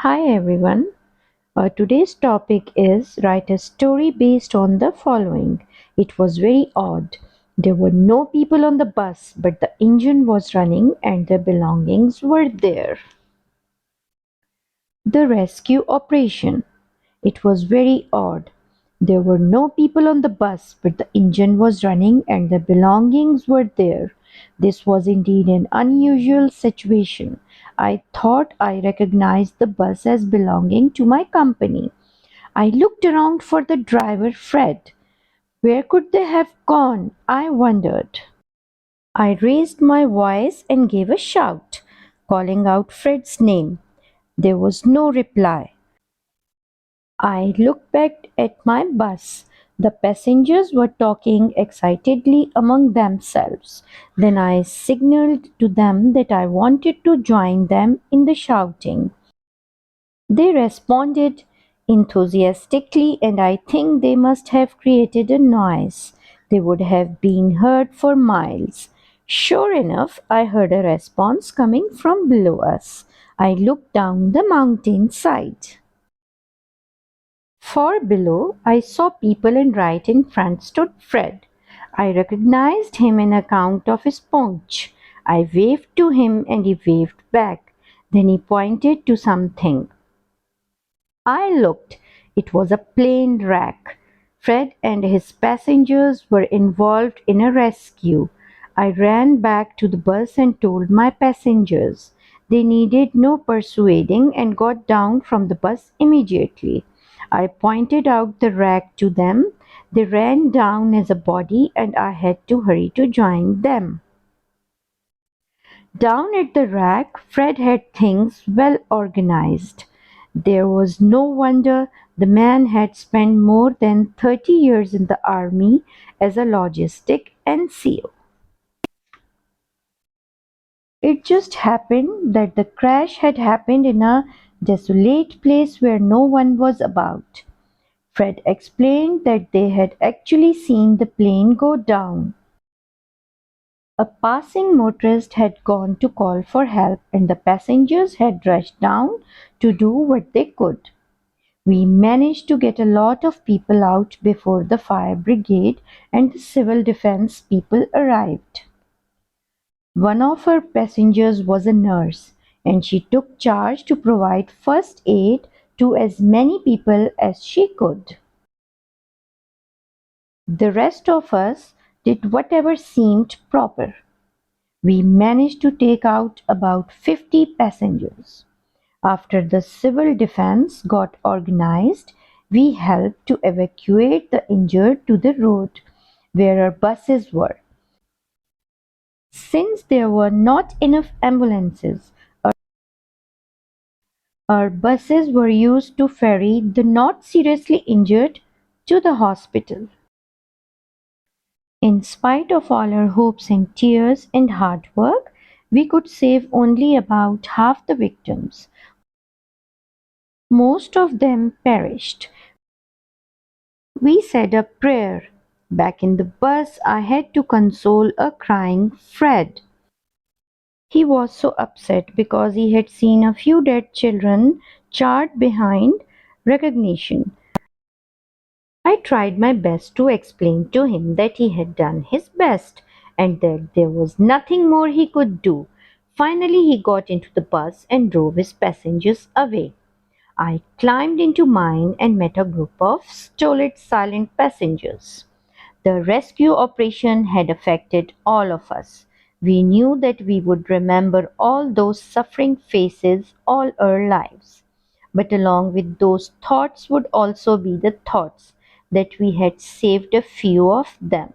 Hi everyone. Today's topic is write a story based on the following. It was very odd. There were no people on the bus, but the engine was running and the belongings were there. The rescue operation. It was very odd. There were no people on the bus, but the engine was running and the belongings were there. This was indeed an unusual situation. I thought I recognized the bus as belonging to my company. I looked around for the driver, Fred. Where could they have gone? I wondered. I raised my voice and gave a shout, calling out Fred's name. There was no reply. I looked back at my bus. The passengers were talking excitedly among themselves. Then I signaled to them that I wanted to join them in the shouting. They responded enthusiastically, and I think they must have created a noise. They would have been heard for miles. Sure enough, I heard a response coming from below us. I looked down the mountain side. Far below, I saw people, and right in front stood Fred. I recognized him on account of his paunch. I waved to him and he waved back. Then he pointed to something. I looked. It was a plane wreck. Fred and his passengers were involved in a rescue. I ran back to the bus and told my passengers. They needed no persuading and got down from the bus immediately. I pointed out the wreck to them. They ran down as a body and I had to hurry to join them. Down at the wreck, Fred had things well organized. There was no wonder the man had spent more than 30 years in the army as a logistic NCO. It just happened that the crash had happened in a desolate place where no one was about. Fred explained that they had actually seen the plane go down. A passing motorist had gone to call for help and the passengers had rushed down to do what they could. We managed to get a lot of people out before the fire brigade and the civil defense people arrived. One of our passengers was a nurse and she took charge to provide first aid to as many people as she could. The rest of us did whatever seemed proper. We managed to take out about 50 passengers. After the civil defense got organized, we helped to evacuate the injured to the road where our buses were. Since there were not enough ambulances, our buses were used to ferry the not seriously injured to the hospital. In spite of all our hopes and tears and hard work, we could save only about half the victims. Most of them perished. We said a prayer. Back in the bus, I had to console a crying Fred. He was so upset because he had seen a few dead children charred behind recognition. I tried my best to explain to him that he had done his best and that there was nothing more he could do. Finally, he got into the bus and drove his passengers away. I climbed into mine and met a group of stolid, silent passengers. The rescue operation had affected all of us. We knew that we would remember all those suffering faces all our lives. But along with those thoughts would also be the thoughts that we had saved a few of them.